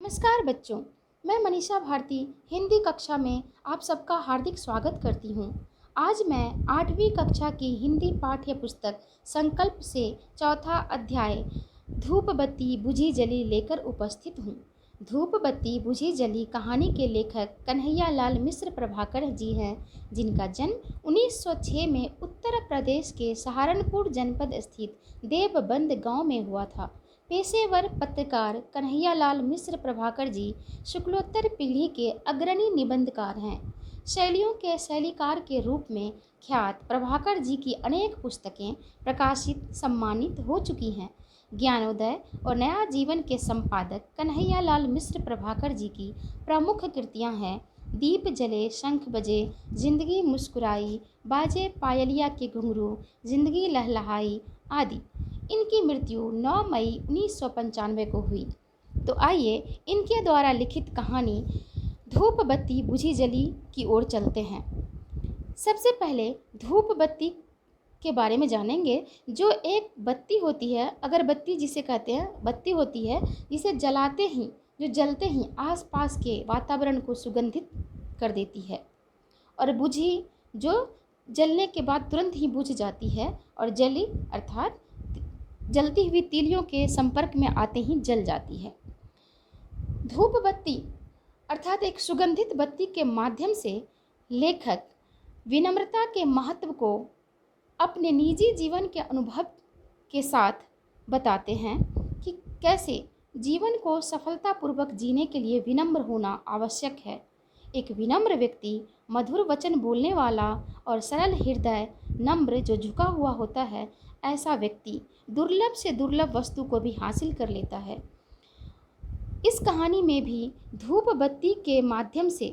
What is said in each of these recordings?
नमस्कार बच्चों। मैं मनीषा भारती हिंदी कक्षा में आप सबका हार्दिक स्वागत करती हूँ। आज मैं 8वीं कक्षा की हिंदी पाठ्य पुस्तक संकल्प से चौथा अध्याय धूप बत्ती बुझी जली लेकर उपस्थित हूँ। धूप बत्ती बुझी जली कहानी के लेखक कन्हैया लाल मिश्र प्रभाकर जी हैं, जिनका जन्म 1906 में उत्तर प्रदेश के सहारनपुर जनपद स्थित देवबंद गांव में हुआ था। पेशेवर पत्रकार कन्हैया लाल मिश्र प्रभाकर जी शुक्लोत्तर पीढ़ी के अग्रणी निबंधकार हैं। शैलियों के शैलीकार के रूप में ख्यात प्रभाकर जी की अनेक पुस्तकें प्रकाशित सम्मानित हो चुकी हैं। ज्ञानोदय और नया जीवन के संपादक कन्हैया लाल मिश्र प्रभाकर जी की प्रमुख कृतियां हैं दीप जले शंख बजे, जिंदगी मुस्कुराई, बाजे पायलिया के घुंघरू, जिंदगी लहलहाई आदि। इनकी मृत्यु 9 मई 1995 को हुई। तो आइए इनके द्वारा लिखित कहानी धूप बत्ती बुझी जली की ओर चलते हैं। सबसे पहले धूप बत्ती के बारे में जानेंगे। जो एक बत्ती होती है, अगरबत्ती जिसे कहते हैं, बत्ती होती है जिसे जलाते ही, जो जलते ही आसपास के वातावरण को सुगंधित कर देती है, और बुझी जो जलने के बाद तुरंत ही बुझ जाती है, और जली अर्थात जलती हुई तीलियों के संपर्क में आते ही जल जाती है। धूप बत्ती अर्थात एक सुगंधित बत्ती के माध्यम से लेखक विनम्रता के महत्व को अपने निजी जीवन के अनुभव के साथ बताते हैं कि कैसे जीवन को सफलतापूर्वक जीने के लिए विनम्र होना आवश्यक है। एक विनम्र व्यक्ति मधुर वचन बोलने वाला और सरल हृदय, नम्र जो झुका हुआ होता है, ऐसा व्यक्ति दुर्लभ से दुर्लभ वस्तु को भी हासिल कर लेता है। इस कहानी में भी धूप बत्ती के माध्यम से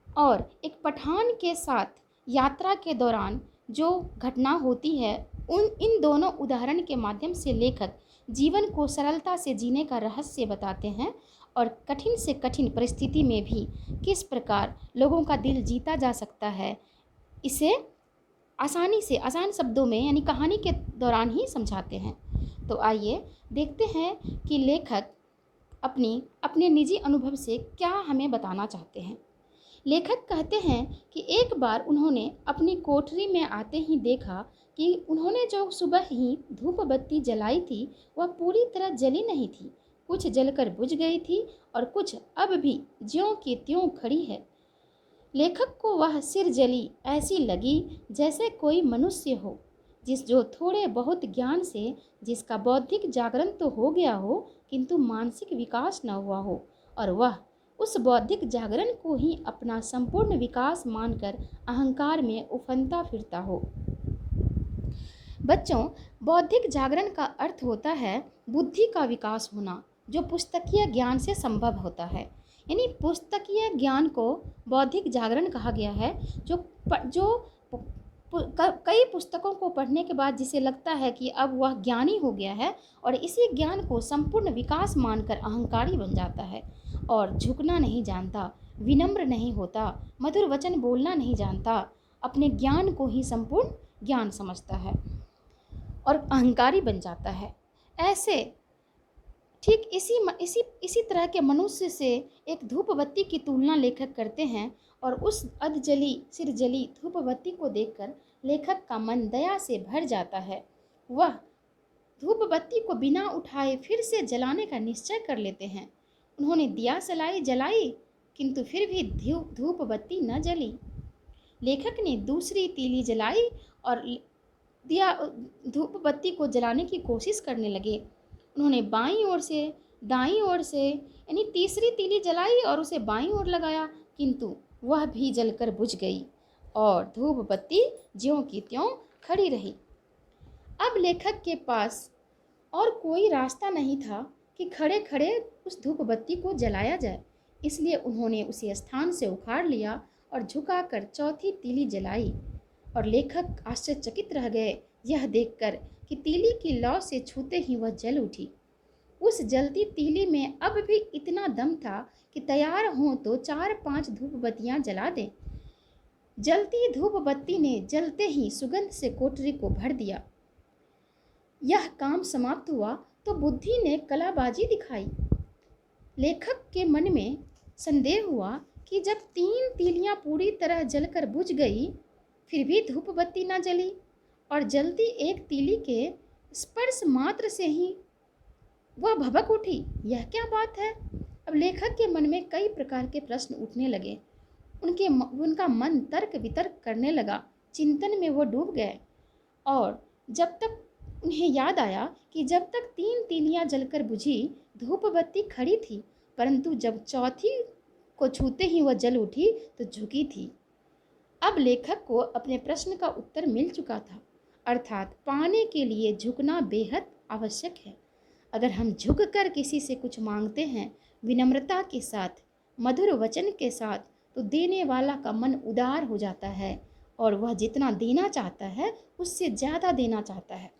और एक पठान के साथ यात्रा के दौरान जो घटना होती है, इन दोनों उदाहरण के माध्यम से लेखक जीवन को सरलता से जीने का रहस्य बताते हैं और कठिन से कठिन परिस्थिति में भी किस प्रकार लोगों का दिल जीता जा सकता है, इसे आसानी से आसान शब्दों में यानी कहानी के दौरान ही समझाते हैं। तो आइए देखते हैं कि लेखक अपने निजी अनुभव से क्या हमें बताना चाहते हैं। लेखक कहते हैं कि एक बार उन्होंने अपनी कोठरी में आते ही देखा कि उन्होंने जो सुबह ही धूप बत्ती जलाई थी वह पूरी तरह जली नहीं थी। कुछ जलकर बुझ गई थी और कुछ अब भी ज्यों की त्यों खड़ी है। लेखक को वह सिर जली ऐसी लगी जैसे कोई मनुष्य हो जो थोड़े बहुत ज्ञान से, जिसका बौद्धिक जागरण तो हो गया हो किंतु मानसिक विकास न हुआ हो, और वह उस बौद्धिक जागरण को ही अपना संपूर्ण विकास मानकर अहंकार में उफनता फिरता हो। बच्चों, बौद्धिक जागरण का अर्थ होता है बुद्धि का विकास होना, जो पुस्तकीय ज्ञान से संभव होता है। यानी पुस्तकीय ज्ञान को बौद्धिक जागरण कहा गया है। कई पुस्तकों को पढ़ने के बाद जिसे लगता है कि अब वह ज्ञानी हो गया है और इसी ज्ञान को संपूर्ण विकास मानकर अहंकारी बन जाता है और झुकना नहीं जानता, विनम्र नहीं होता, मधुर वचन बोलना नहीं जानता, अपने ज्ञान को ही संपूर्ण ज्ञान समझता है और अहंकारी बन जाता है। ऐसे ठीक इसी तरह के मनुष्य से एक धूप बत्ती की तुलना लेखक करते हैं, और उस सिर जली धूप बत्ती को देखकर लेखक का मन दया से भर जाता है। वह धूप बत्ती को बिना उठाए फिर से जलाने का निश्चय कर लेते हैं। उन्होंने दिया जलाई किंतु फिर भी धूप बत्ती न जली। लेखक ने दूसरी तीली जलाई और धूप बत्ती को जलाने की कोशिश करने लगे। उन्होंने बाईं ओर से दाईं ओर से यानी तीसरी तीली जलाई और उसे बाईं ओर लगाया, किंतु वह भी जलकर बुझ गई और धूप बत्ती ज्यों की त्यों खड़ी रही। अब लेखक के पास और कोई रास्ता नहीं था कि खड़े खड़े उस धूप बत्ती को जलाया जाए, इसलिए उन्होंने उसे स्थान से उखाड़ लिया और झुकाकर चौथी तीली जलाई। और लेखक आश्चर्यचकित रह गए यह देखकर कि तीली की लौ से छूते ही वह जल उठी। उस जलती तीली में अब भी इतना दम था कि तैयार हों तो 4-5 धूप बत्तियां जला दें। जलती धूप बत्ती ने जलते ही सुगंध से कोठरी को भर दिया। यह काम समाप्त हुआ तो बुद्धि ने कलाबाजी दिखाई। लेखक के मन में संदेह हुआ कि जब 3 तीलियां पूरी तरह जलकर बुझ गई, फिर भी धूप बत्ती न जली और जलती एक तीली के स्पर्श मात्र से ही वह भभक उठी। यह क्या बात है? अब लेखक के मन में कई प्रकार के प्रश्न उठने लगे। उनका मन तर्क वितर्क करने लगा। चिंतन में वो डूब गए और जब तक उन्हें याद आया कि जब तक 3 तीलियां जलकर बुझी, धूप बत्ती खड़ी थी, परंतु जब चौथी को छूते ही वह जल उठी तो झुकी थी। अब लेखक को अपने प्रश्न का उत्तर मिल चुका था, अर्थात पाने के लिए झुकना बेहद आवश्यक है। अगर हम झुक कर किसी से कुछ मांगते हैं, विनम्रता के साथ, मधुर वचन के साथ, तो देने वाला का मन उदार हो जाता है और वह जितना देना चाहता है उससे ज़्यादा देना चाहता है,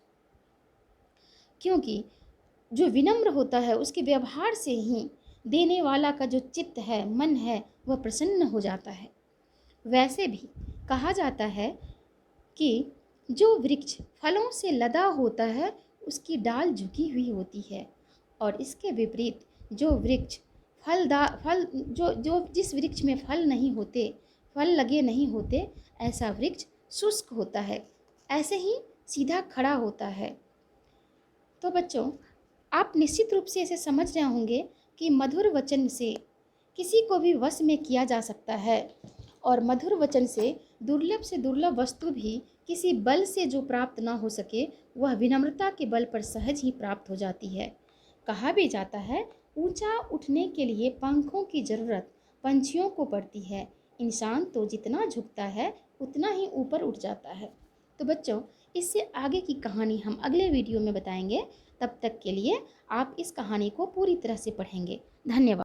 क्योंकि जो विनम्र होता है उसके व्यवहार से ही देने वाला का जो चित्त है, मन है, वह प्रसन्न हो जाता है। वैसे भी कहा जाता है कि जो वृक्ष फलों से लदा होता है उसकी डाल झुकी हुई होती है, और इसके विपरीत जो वृक्ष जिस वृक्ष में फल नहीं होते, फल लगे नहीं होते, ऐसा वृक्ष शुष्क होता है, ऐसे ही सीधा खड़ा होता है। तो बच्चों, आप निश्चित रूप से इसे समझ रहे होंगे कि मधुर वचन से किसी को भी वश में किया जा सकता है, और मधुर वचन से दुर्लभ वस्तु भी किसी बल से जो प्राप्त ना हो सके, वह विनम्रता के बल पर सहज ही प्राप्त हो जाती है। कहा भी जाता है, ऊंचा उठने के लिए पंखों की ज़रूरत पंछियों को पड़ती है, इंसान तो जितना झुकता है उतना ही ऊपर उठ जाता है। तो बच्चों, इससे आगे की कहानी हम अगले वीडियो में बताएंगे। तब तक के लिए आप इस कहानी को पूरी तरह से पढ़ेंगे। धन्यवाद।